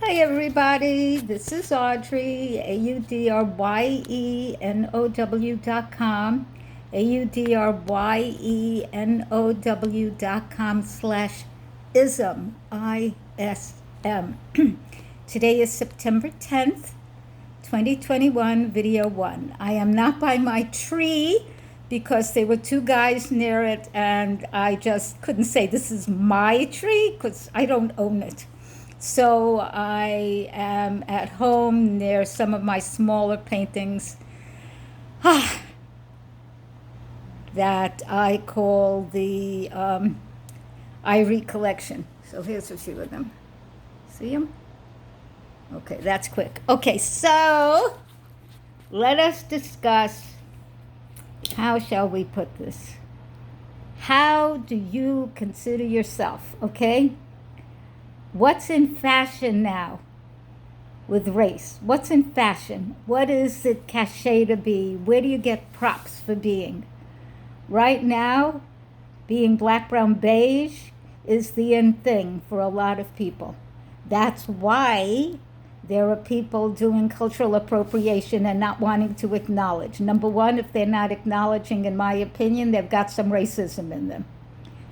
Hi everybody, this is Audrye, AudryeNow.com, AudryeNow.com/ism, ISM. Today is September 10th, 2021, video 1. I am not by my tree because there were two guys near it and I just couldn't say this is my tree because I don't own it. So I am at home near some of my smaller paintings that I call the Audrye collection. So here's a few of them. See them? Okay, that's quick. Okay, so let us discuss, how shall we put this? How do you consider yourself, okay? What's in fashion now with race? What's in fashion? What is it cachet to be? Where do you get props for being? Right now, being black, brown, beige is the in thing for a lot of people. That's why there are people doing cultural appropriation and not wanting to acknowledge. Number one, if they're not acknowledging, in my opinion, they've got some racism in them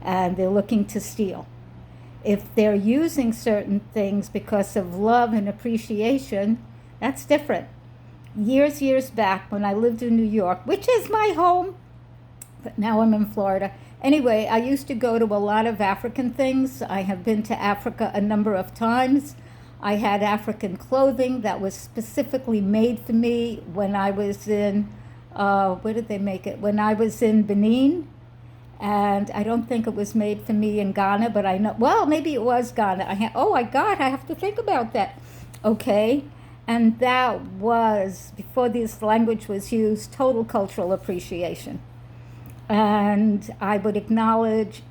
and they're looking to steal. If they're using certain things because of love and appreciation, that's different. Years back when I lived in New York, which is my home, but now I'm in Florida. Anyway, I used to go to a lot of African things. I have been to Africa a number of times. I had African clothing that was specifically made for me when I was in, where did they make it? When I was in Benin. And I don't think it was made for me in Ghana, but I know, well, maybe it was Ghana. I have to think about that. Okay. And that was, before this language was used, total cultural appreciation. And I would acknowledge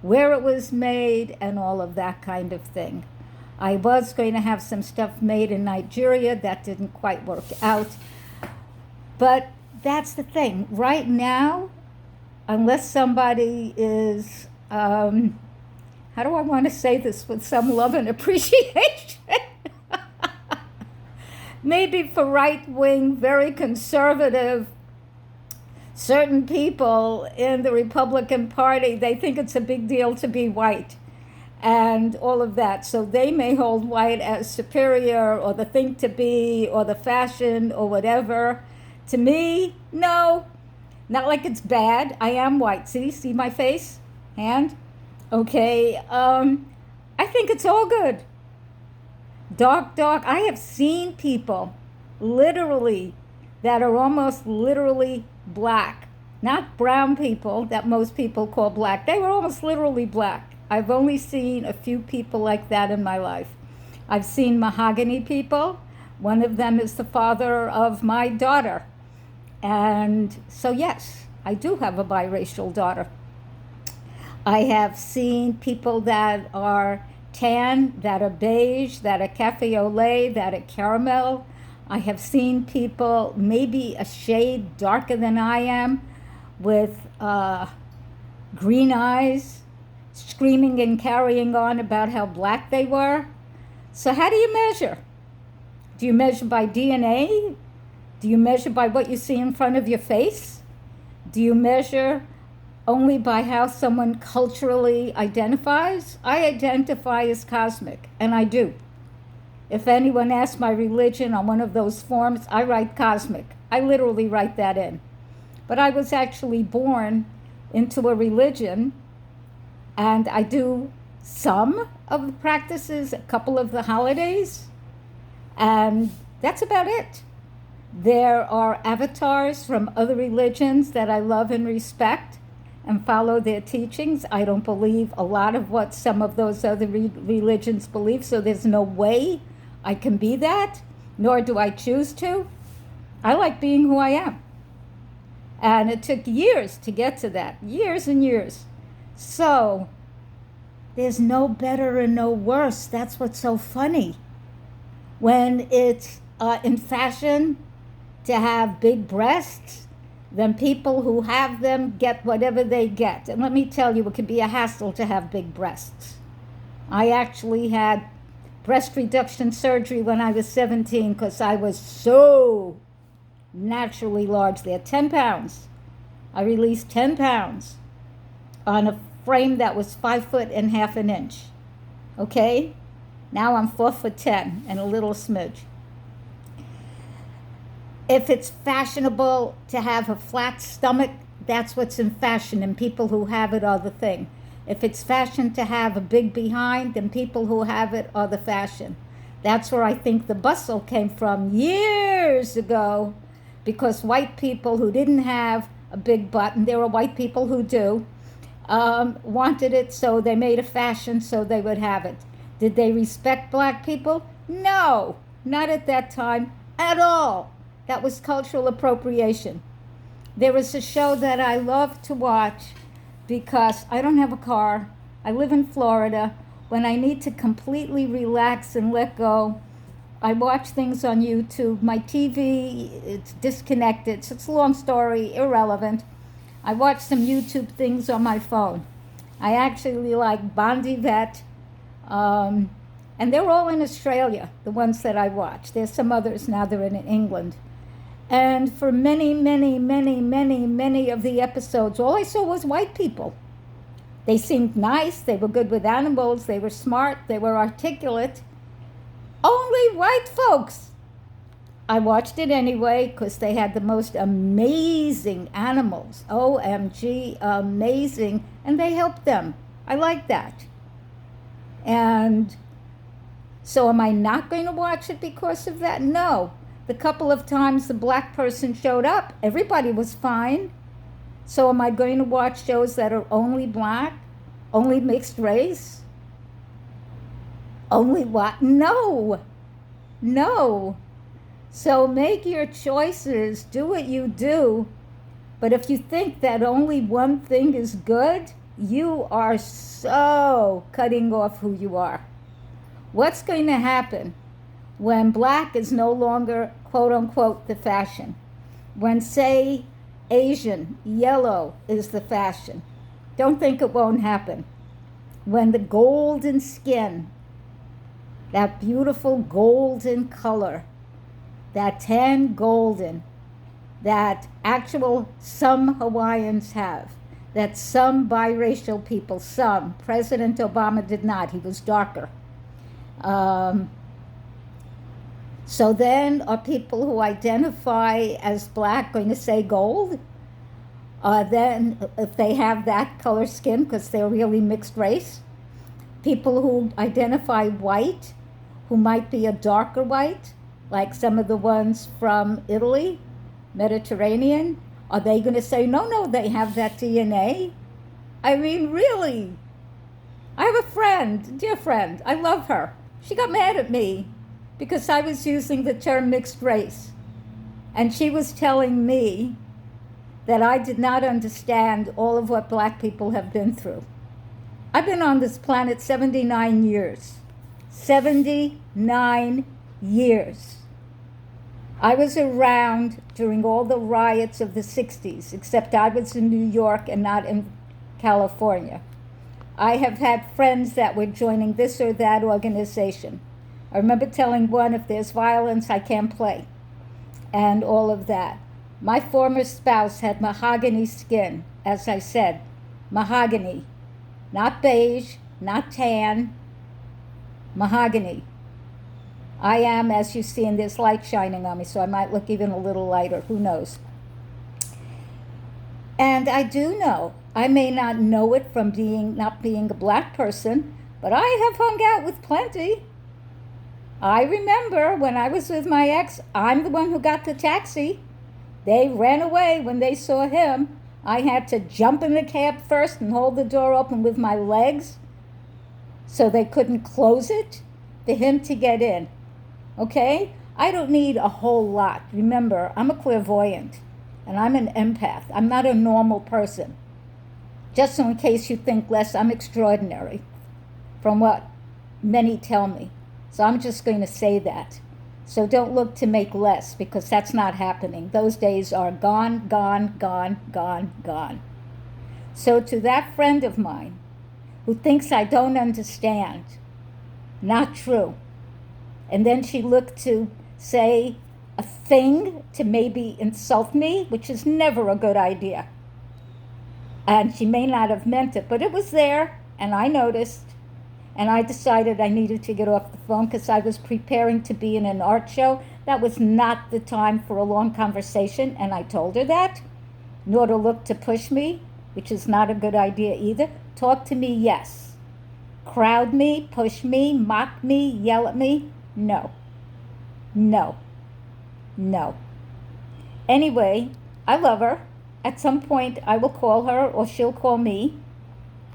where it was made and all of that kind of thing. I was going to have some stuff made in Nigeria that didn't quite work out. But that's the thing. Right now, unless somebody is, how do I want to say this with some love and appreciation? Maybe for right-wing, very conservative, certain people in the Republican Party, they think it's a big deal to be white and all of that. So they may hold white as superior or the thing to be or the fashion or whatever. To me, no. Not like it's bad. I am white. See my face? Hand? Okay. I think it's all good. Dark. I have seen people literally that are almost literally black. Not brown people that most people call black. They were almost literally black. I've only seen a few people like that in my life. I've seen mahogany people. One of them is the father of my daughter. And so, yes, I do have a biracial daughter. I have seen people that are tan, that are beige, that are cafe au lait, that are caramel. I have seen people maybe a shade darker than I am with green eyes, screaming and carrying on about how black they were. So how do you measure? Do you measure by DNA? Do you measure by what you see in front of your face? Do you measure only by how someone culturally identifies? I identify as cosmic, and I do. If anyone asks my religion on one of those forms, I write cosmic. I literally write that in. But I was actually born into a religion, and I do some of the practices, a couple of the holidays, and that's about it. There are avatars from other religions that I love and respect and follow their teachings. I don't believe a lot of what some of those other religions believe, so there's no way I can be that, nor do I choose to. I like being who I am. And it took years to get to that, years and years. So there's no better and no worse. That's what's so funny. When it's in fashion to have big breasts, then people who have them get whatever they get. And let me tell you, it can be a hassle to have big breasts. I actually had breast reduction surgery when I was 17 because I was so naturally large there. 10 pounds. I released 10 pounds on a frame that was 5 foot and half an inch. Okay? Now I'm 4'10" and a little smidge. If it's fashionable to have a flat stomach, that's what's in fashion, and people who have it are the thing. If it's fashion to have a big behind, then people who have it are the fashion. That's where I think the bustle came from years ago, because white people who didn't have a big butt, and there are white people who do, wanted it, so they made a fashion so they would have it. Did they respect black people? No, not at that time at all. That was cultural appropriation. There was a show that I love to watch because I don't have a car. I live in Florida. When I need to completely relax and let go, I watch things on YouTube. My TV, it's disconnected. So it's a long story, irrelevant. I watch some YouTube things on my phone. I actually like Bondi Vet, and they're all in Australia, the ones that I watch. There's some others now, they're in England. And for many, many, many, many, many of the episodes, all I saw was white people. They seemed nice, they were good with animals, they were smart, they were articulate. Only white folks. I watched it anyway because they had the most amazing animals. OMG, amazing. And they helped them. I like that. And so am I not going to watch it because of that? No. The couple of times the black person showed up, everybody was fine. So am I going to watch shows that are only black? Only mixed race? Only what? No. No. So make your choices, do what you do. But if you think that only one thing is good, you are so cutting off who you are. What's going to happen when black is no longer, quote unquote, the fashion? When, say, Asian, yellow is the fashion. Don't think it won't happen. When the golden skin, that beautiful golden color, that tan golden, that actual some Hawaiians have, that some biracial people, some, President Obama did not, he was darker. So then are people who identify as black going to say gold? Then if they have that color skin because they're really mixed race? People who identify white, who might be a darker white, like some of the ones from Italy, Mediterranean, are they going to say, no, they have that DNA? I mean, really? I have a friend, dear friend, I love her. She got mad at me because I was using the term mixed race. And she was telling me that I did not understand all of what black people have been through. I've been on this planet 79 years. 79 years. I was around during all the riots of the 60s, except I was in New York and not in California. I have had friends that were joining this or that organization. I remember telling one, if there's violence, I can't play, and all of that. My former spouse had mahogany skin, as I said, mahogany, not beige, not tan, mahogany. I am, as you see, and there's light shining on me, so I might look even a little lighter, who knows. And I do know, I may not know it from not being a black person, but I have hung out with plenty. I remember when I was with my ex, I'm the one who got the taxi. They ran away when they saw him. I had to jump in the cab first and hold the door open with my legs so they couldn't close it for him to get in. Okay? I don't need a whole lot. Remember, I'm a clairvoyant and I'm an empath. I'm not a normal person. Just so in case you think less, I'm extraordinary from what many tell me. So I'm just going to say that. So don't look to make less, because that's not happening. Those days are gone, gone, gone, gone, gone. So to that friend of mine who thinks I don't understand, not true. And then she looked to say a thing to maybe insult me, which is never a good idea. And she may not have meant it, but it was there, and I noticed. And I decided I needed to get off the phone because I was preparing to be in an art show. That was not the time for a long conversation, and I told her that. Nor to look to push me, which is not a good idea either. Talk to me, yes. Crowd me, push me, mock me, yell at me, no. No. No. Anyway, I love her. At some point, I will call her or she'll call me.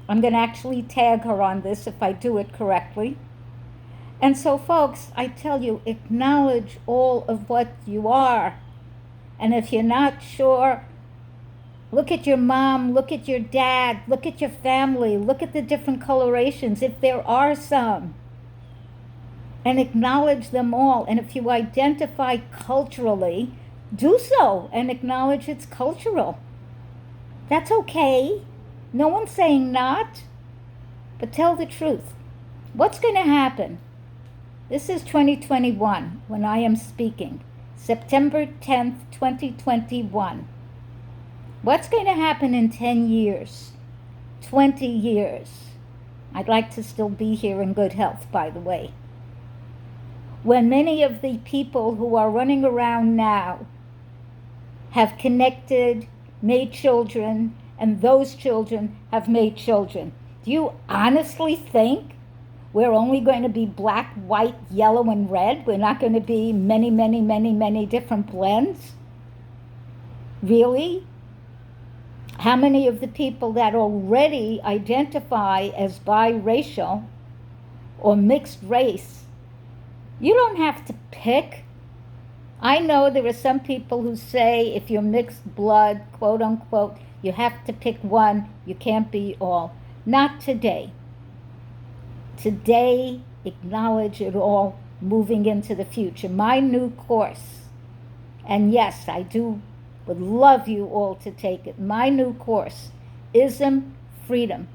I'm going to actually tag her on this if I do it correctly. And so, folks, I tell you, acknowledge all of what you are. And if you're not sure, look at your mom, look at your dad, look at your family, look at the different colorations, if there are some. And acknowledge them all. And if you identify culturally, do so and acknowledge it's cultural. That's okay. No one's saying not. But tell the truth. What's going to happen? This is 2021 when I am speaking. September 10th, 2021. What's going to happen in 10 years? 20 years? I'd like to still be here in good health, by the way. When many of the people who are running around now have connected, made children, and those children have made children. Do you honestly think we're only going to be black, white, yellow, and red? We're not going to be many, many, many, many different blends? Really? How many of the people that already identify as biracial or mixed race, you don't have to pick. I know there are some people who say if you're mixed blood, quote unquote, you have to pick one, you can't be all. Not today. Today, acknowledge it all moving into the future. My new course, and yes, I would love you all to take it. My new course, Ism Freedom.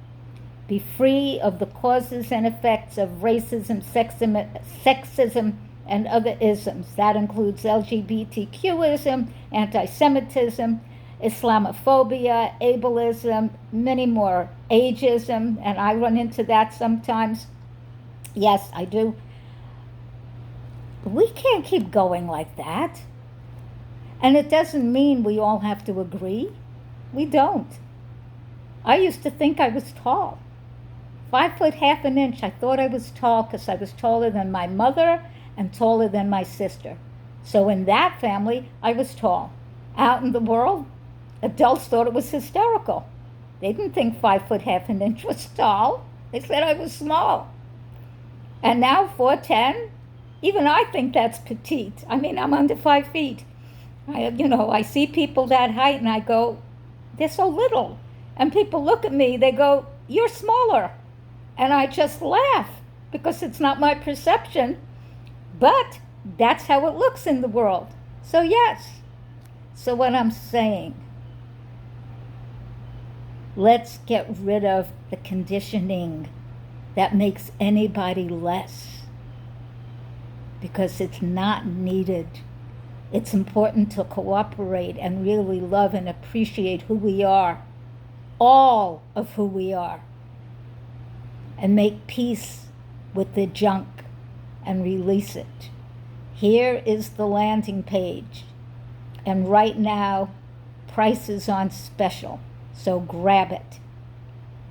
Be free of the causes and effects of racism, sexism, and other isms. That includes LGBTQism, anti-Semitism, Islamophobia, ableism, many more, ageism, and I run into that sometimes. Yes, I do. We can't keep going like that. And it doesn't mean we all have to agree. We don't. I used to think I was tall. 5 foot half an inch. I thought I was tall because I was taller than my mother and taller than my sister. So in that family, I was tall. Out in the world, adults thought it was hysterical. They didn't think 5 foot half an inch was tall. They said I was small. And now 4'10", even I think that's petite. I mean, I'm under 5 feet. I see people that height and I go, they're so little. And people look at me, they go, you're smaller. And I just laugh because it's not my perception, but that's how it looks in the world. So yes. So what I'm saying, let's get rid of the conditioning that makes anybody less, because it's not needed. It's important to cooperate and really love and appreciate who we are, all of who we are, and make peace with the junk and release it. Here is the landing page. And right now, price is on special, so grab it.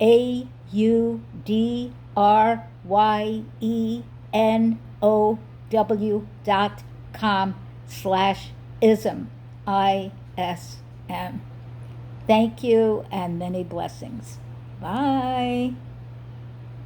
AudryeNow.com/ism, ISM. Thank you and many blessings. Bye.